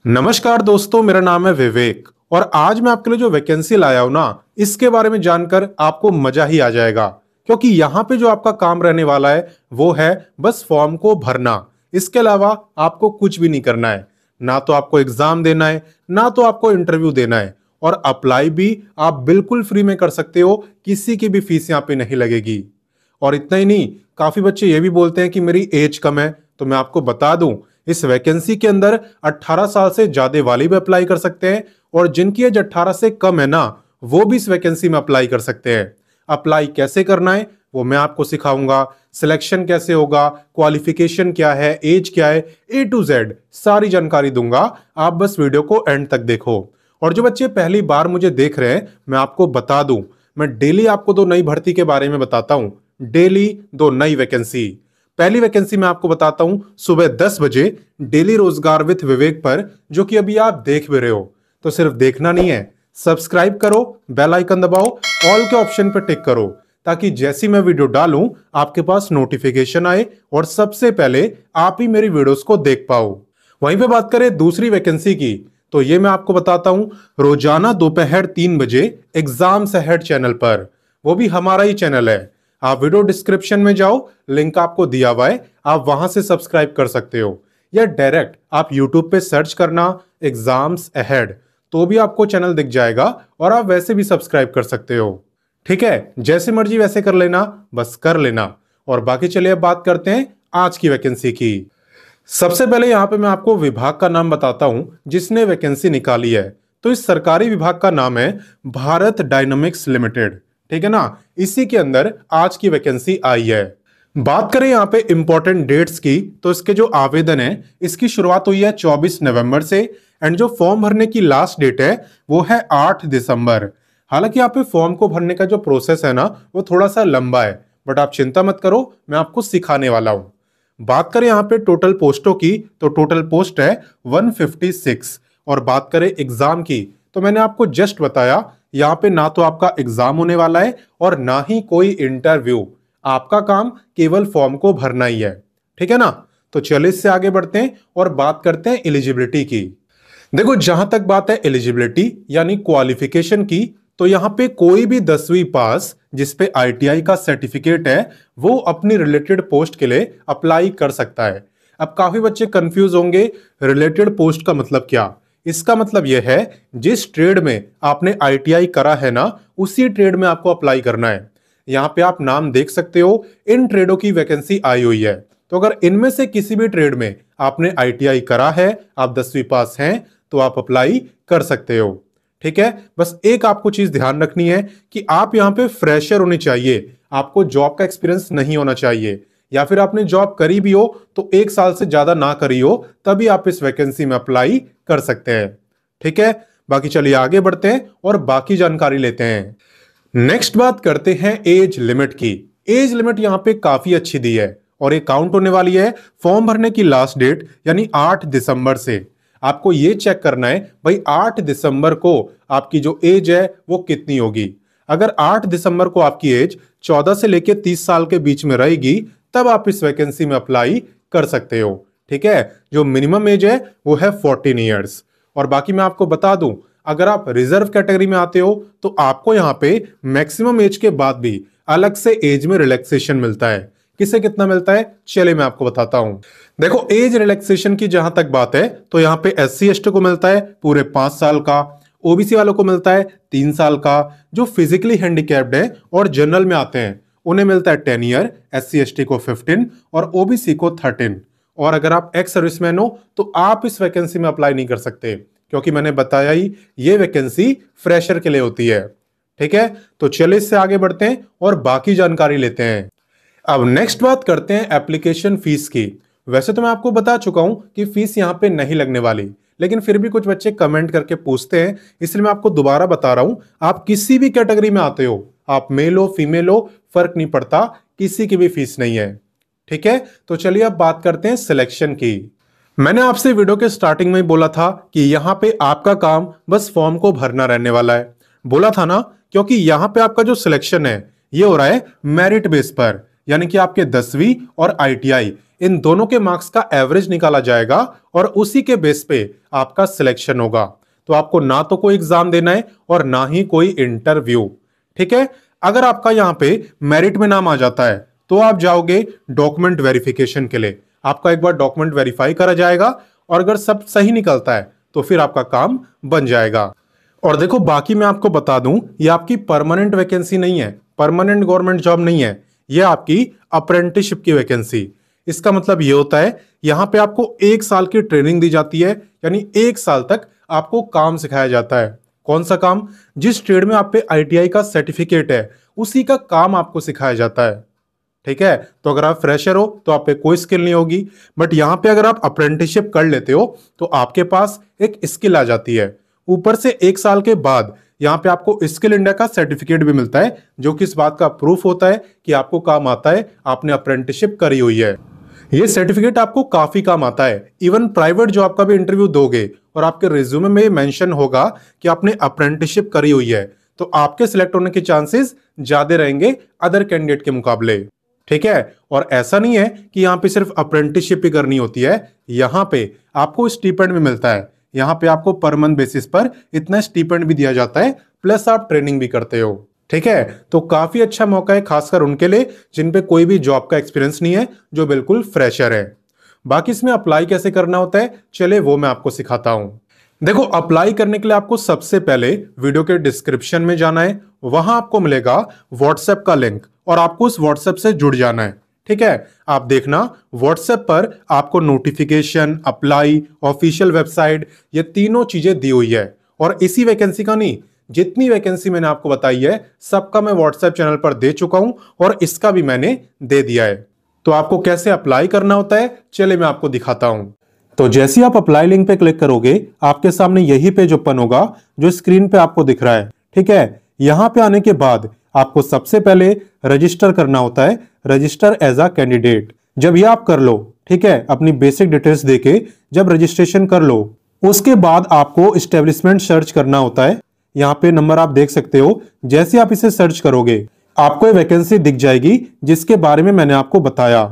नमस्कार दोस्तों, मेरा नाम है विवेक और आज मैं आपके लिए जो वैकेंसी लाया हूं ना, इसके बारे में जानकर आपको मजा ही आ जाएगा। क्योंकि यहाँ पे जो आपका काम रहने वाला है वो है बस फॉर्म को भरना। इसके अलावा आपको कुछ भी नहीं करना है। ना तो आपको एग्जाम देना है, ना तो आपको इंटरव्यू देना है। और अप्लाई भी आप बिल्कुल फ्री में कर सकते हो, किसी की भी फीस यहाँ पे नहीं लगेगी। और इतना ही नहीं, काफी बच्चे ये भी बोलते हैं कि मेरी एज कम है, तो मैं आपको बता दूं इस वैकेंसी के अंदर 18 साल से ज्यादा वाले भी अप्लाई कर सकते हैं और जिनकी एज 18 से कम है ना, वो भी इस वैकेंसी में अप्लाई कर सकते हैं। अप्लाई कैसे करना है वो मैं आपको सिखाऊंगा। सिलेक्शन कैसे होगा, क्वालिफिकेशन क्या है, एज क्या है, ए टू जेड सारी जानकारी दूंगा। आप बस वीडियो को एंड तक देखो। और जो बच्चे पहली बार मुझे देख रहे हैं, मैं आपको बता दूं, मैं डेली आपको दो नई भर्ती के बारे में बताता हूं। डेली दो नई वैकेंसी। पहली वैकेंसी मैं आपको बताता हूं सुबह 10 बजे डेली रोजगार विद विवेक पर, जो कि अभी आप देख भी रहे हो। तो सिर्फ देखना नहीं है, सब्सक्राइब करो, बेल आइकन दबाओ, ऑल के ऑप्शन पर टिक करो, ताकि जैसी मैं वीडियो डालूं आपके पास नोटिफिकेशन आए और सबसे पहले आप ही मेरी वीडियोस को देख पाओ। वहीं पे बात करें दूसरी वैकेंसी की, तो ये मैं आपको बताता हूं रोजाना दोपहर 3 बजे एग्जाम्स अहेड चैनल पर। वो भी हमारा ही चैनल है। आप वीडियो डिस्क्रिप्शन में जाओ, लिंक आपको दिया हुआ है, आप वहां से सब्सक्राइब कर सकते हो। या डायरेक्ट आप यूट्यूब पे सर्च करना एग्जाम्स अहेड, तो भी आपको चैनल दिख जाएगा और आप वैसे भी सब्सक्राइब कर सकते हो। ठीक है, जैसे मर्जी वैसे कर लेना, बस कर लेना। और बाकी चलिए अब बात करते हैं आज की वैकेंसी की। सबसे पहले यहां पे मैं आपको विभाग का नाम बताता हूं जिसने वैकेंसी निकाली है। तो इस सरकारी विभाग का नाम है भारत डायनामिक्स लिमिटेड। ठीक है ना, इसी के अंदर आज की वैकेंसी आई है। बात करें यहाँ पे इंपॉर्टेंट डेट्स की, तो इसके जो आवेदन है इसकी शुरुआत हुई है 24 नवंबर से एंड जो फॉर्म भरने की लास्ट डेट है वो है 8 दिसंबर। हालांकि यहाँ पे फॉर्म को भरने का जो प्रोसेस है ना, वो थोड़ा सा लंबा है, बट आप चिंता मत करो, मैं आपको सिखाने वाला हूं। बात करें यहाँ पे टोटल पोस्टों की, तो टोटल पोस्ट है 156। और बात करें एग्जाम की, तो मैंने आपको जस्ट बताया यहाँ पे ना तो आपका एग्जाम होने वाला है और ना ही कोई इंटरव्यू। आपका काम केवल फॉर्म को भरना ही है। ठीक है ना, तो चलिए इससे आगे बढ़ते हैं और बात करते हैं एलिजिबिलिटी की। देखो, जहां तक बात है एलिजिबिलिटी यानी क्वालिफिकेशन की, तो यहां पे कोई भी 10वीं पास जिसपे आईटीआई का सर्टिफिकेट है वो अपनी रिलेटेड पोस्ट के लिए अप्लाई कर सकता है। अब काफी बच्चे कंफ्यूज होंगे, रिलेटेड पोस्ट का मतलब क्या। इसका मतलब यह है जिस ट्रेड में आपने आईटीआई करा है ना, उसी ट्रेड में आपको अप्लाई करना है। यहां पे आप नाम देख सकते हो, इन ट्रेडों की वैकेंसी आई हुई है। तो अगर इनमें से किसी भी ट्रेड में आपने आईटीआई करा है, आप 10वीं पास हैं, तो आप अप्लाई कर सकते हो। ठीक है, बस एक आपको चीज ध्यान रखनी है कि आप यहां पे फ्रेशर होने चाहिए, आपको जॉब का एक्सपीरियंस नहीं होना चाहिए। या फिर आपने जॉब करी भी हो तो 1 साल से ज्यादा ना करी हो, तभी आप इस वैकेंसी में अप्लाई कर सकते हैं। ठीक है, बाकी चलिए आगे बढ़ते हैं और बाकी जानकारी लेते हैं। नेक्स्ट बात करते हैं एज लिमिट की। एज लिमिट यहां पे काफी अच्छी दी है और ये काउंट होने वाली है फॉर्म भरने की लास्ट डेट यानी 8 दिसंबर से। आपको ये चेक करना है भाई 8 दिसंबर को आपकी जो एज है वो कितनी होगी। अगर 8 दिसंबर को आपकी एज 14 से लेकर 30 साल के बीच में रहेगी, तब आप इस वैकेंसी में अप्लाई कर सकते हो। ठीक है, जो मिनिमम एज है वो है 14 ईयर्स। और बाकी मैं आपको बता दूं, अगर आप रिजर्व कैटेगरी में आते हो तो आपको यहाँ पे मैक्सिमम एज के बाद भी अलग से एज में रिलैक्सेशन मिलता है। किसे कितना मिलता है, चलिए मैं आपको बताता हूं। देखो, एज रिलैक्सेशन की जहां तक बात है तो यहाँ पे SC ST को मिलता है पूरे 5 साल का, ओबीसी वालों को मिलता है 3 साल का, जो फिजिकली हैंडीकैप्ड है और जनरल में आते हैं उन्हें मिलता है 10 ईयर, SC ST को 15 और ओबीसी को 13। और अगर आप एक्स सर्विसमैन हो तो आप इस वैकेंसी में अप्लाई नहीं कर सकते, क्योंकि मैंने बताया ही ये वैकेंसी फ्रेशर के लिए होती है। ठीक है, तो चलिए इससे आगे बढ़ते हैं और बाकी जानकारी लेते हैं। अब नेक्स्ट बात करते हैं एप्लीकेशन फीस की। वैसे तो मैं आपको बता चुका हूं कि फीस यहां पे नहीं लगने वाली, लेकिन फिर भी कुछ बच्चे कमेंट करके पूछते हैं, इसलिए मैं आपको दोबारा बता रहा हूं। आप किसी भी कैटेगरी में आते हो, आप मेल हो फीमेल हो, फर्क नहीं पड़ता, किसी की भी फीस नहीं है। ठीक है, तो चलिए अब बात करते हैं सिलेक्शन की। मैंने आपसे वीडियो के स्टार्टिंग में ही बोला था कि यहां पे आपका काम बस फॉर्म को भरना रहने वाला है। बोला था ना, क्योंकि यहां पे आपका जो सिलेक्शन है ये हो रहा है मेरिट बेस पर, यानी कि आपके 10वीं और आईटीआई इन दोनों के मार्क्स का एवरेज निकाला जाएगा और उसी के बेस पे आपका सिलेक्शन होगा। तो आपको ना तो कोई एग्जाम देना है और ना ही कोई इंटरव्यू। ठीक है, अगर आपका यहाँ पे मेरिट में नाम आ जाता है तो आप जाओगे डॉक्यूमेंट वेरिफिकेशन के लिए। आपका एक बार डॉक्यूमेंट वेरीफाई करा जाएगा और अगर सब सही निकलता है तो फिर आपका काम बन जाएगा। और देखो बाकी मैं आपको बता दूं, ये आपकी परमानेंट वैकेंसी नहीं है, परमानेंट गवर्नमेंट जॉब नहीं है, ये आपकी अप्रेंटिसशिप की वैकेंसी। इसका मतलब ये होता है यहां पे आपको 1 साल की ट्रेनिंग दी जाती है, यानी 1 साल तक आपको काम सिखाया जाता है। कौन सा काम? जिस ट्रेड में आप पे ITI का सर्टिफिकेट है उसी का काम आपको सिखाया जाता है। ठीक है, तो अगर आप फ्रेशर हो तो आप पे कोई स्किल नहीं होगी, बट यहां पे अगर आप अप्रेंटिसशिप कर लेते हो तो आपके पास एक स्किल आ जाती है। ऊपर से 1 साल के बाद यहाँ पे आपको स्किल इंडिया का सर्टिफिकेट भी मिलता है, जो कि इस बात का प्रूफ होता है कि आपको काम आता है, आपने अप्रेंटिसशिप करी हुई है। ये सर्टिफिकेट आपको काफी काम आता है। इवन प्राइवेट जॉब का भी इंटरव्यू दोगे और आपके रिज्यूमे में मेंशन होगा कि आपने अप्रेंटिसशिप करी हुई है, तो आपके सिलेक्ट होने के चांसेस ज्यादा रहेंगे अदर कैंडिडेट के मुकाबले। ठीक है, और ऐसा नहीं है कि यहाँ पे सिर्फ अप्रेंटिसशिप ही करनी होती है, यहाँ पे आपको स्टीपेंड भी मिलता है। यहाँ पे आपको पर मंथ बेसिस पर इतना स्टीपेंड भी दिया जाता है, प्लस आप ट्रेनिंग भी करते हो। ठीक है, तो काफी अच्छा मौका है खासकर उनके लिए जिन पे कोई भी जॉब का एक्सपीरियंस नहीं है, जो बिल्कुल फ्रेशर है। बाकी इसमें अप्लाई कैसे करना होता है, चले वो मैं आपको सिखाता हूं। देखो, अप्लाई करने के लिए आपको सबसे पहले वीडियो के डिस्क्रिप्शन में जाना है, वहां आपको मिलेगा व्हाट्सएप का लिंक और आपको उस व्हाट्सएप से जुड़ जाना है। ठीक है, आप देखना व्हाट्सएप पर आपको नोटिफिकेशन, अप्लाई, ऑफिशियल वेबसाइट, ये तीनों चीजें दी हुई है। और इसी वैकेंसी का नहीं, जितनी वैकेंसी मैंने आपको बताई है सबका मैं व्हाट्सएप चैनल पर दे चुका हूं और इसका भी मैंने दे दिया है। तो आपको कैसे अप्लाई करना होता है, चले मैं आपको दिखाता हूं। तो जैसे ही आप अप्लाई लिंक पे क्लिक करोगे आपके सामने यही पेज ओपन होगा जो स्क्रीन पे आपको दिख रहा है। ठीक है, यहां पे आने के बाद आपको सबसे पहले रजिस्टर करना होता है, रजिस्टर एज अ कैंडिडेट। जब ये आप कर लो, ठीक है, अपनी बेसिक डिटेल्स देके जब रजिस्ट्रेशन कर लो, उसके बाद आपको एस्टेब्लिशमेंट सर्च करना होता है। यहाँ पे नंबर आप देख सकते हो, जैसे आप इसे सर्च करोगे आपको ये वैकेंसी दिख जाएगी जिसके बारे में मैंने आपको बताया,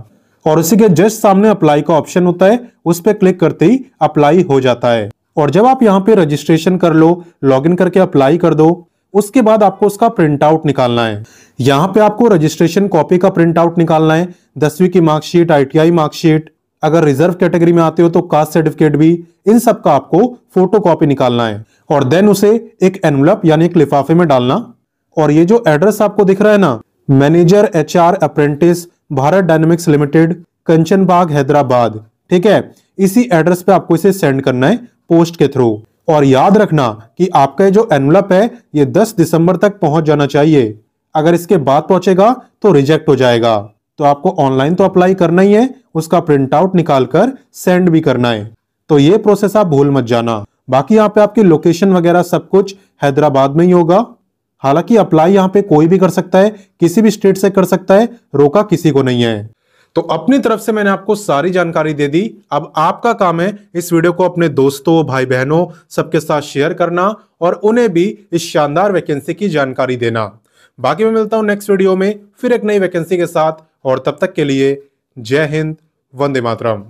और उसी के जस्ट सामने अप्लाई का ऑप्शन होता है, उस पर क्लिक करते ही अप्लाई हो जाता है। और जब आप यहाँ पे रजिस्ट्रेशन कर लो, लॉगिन करके अप्लाई कर दो, उसके बाद आपको उसका प्रिंट आउट निकालना है। यहाँ पे आपको रजिस्ट्रेशन कॉपी का प्रिंट आउट निकालना है, 10वीं की मार्कशीट, ITI मार्कशीट, अगर रिजर्व कैटेगरी में आते हो तो कास्ट सर्टिफिकेट भी, इन सब का आपको फोटो कॉपी निकालना है और देन उसे एक एनवलप यानी एक लिफाफे में डालना। और ये जो एड्रेस आपको दिख रहा है ना, manager HR apprentice Bharat Dynamics Limited, Kanchan Bagh, Hyderabad, ठीक है, इसी एड्रेस पे आपको इसे सेंड करना है पोस्ट के थ्रू। और याद रखना कि आपका जो एनवलप है ये 10 दिसंबर तक पहुंच जाना चाहिए, अगर इसके बाद पहुंचेगा तो रिजेक्ट हो जाएगा। तो आपको ऑनलाइन तो अप्लाई करना ही है, उसका प्रिंट आउट निकालकर सेंड भी करना है। तो ये प्रोसेस आप भूल मत जाना। बाकी यहाँ पे आपकी लोकेशन वगैरह सब कुछ हैदराबाद में ही होगा। हालांकि अप्लाई यहाँ पे कोई भी कर सकता है, किसी भी स्टेट से कर सकता है, रोका किसी को नहीं है। तो अपनी तरफ से मैंने आपको सारी जानकारी दे दी। अब आपका काम है इस वीडियो को अपने दोस्तों, भाई बहनों सबके साथ शेयर करना और उन्हें भी इस शानदार वैकेंसी की जानकारी देना। बाकी मैं मिलता हूं नेक्स्ट वीडियो में फिर एक नई वैकेंसी के साथ, और तब तक के लिए जय हिंद, वंदे मातरम।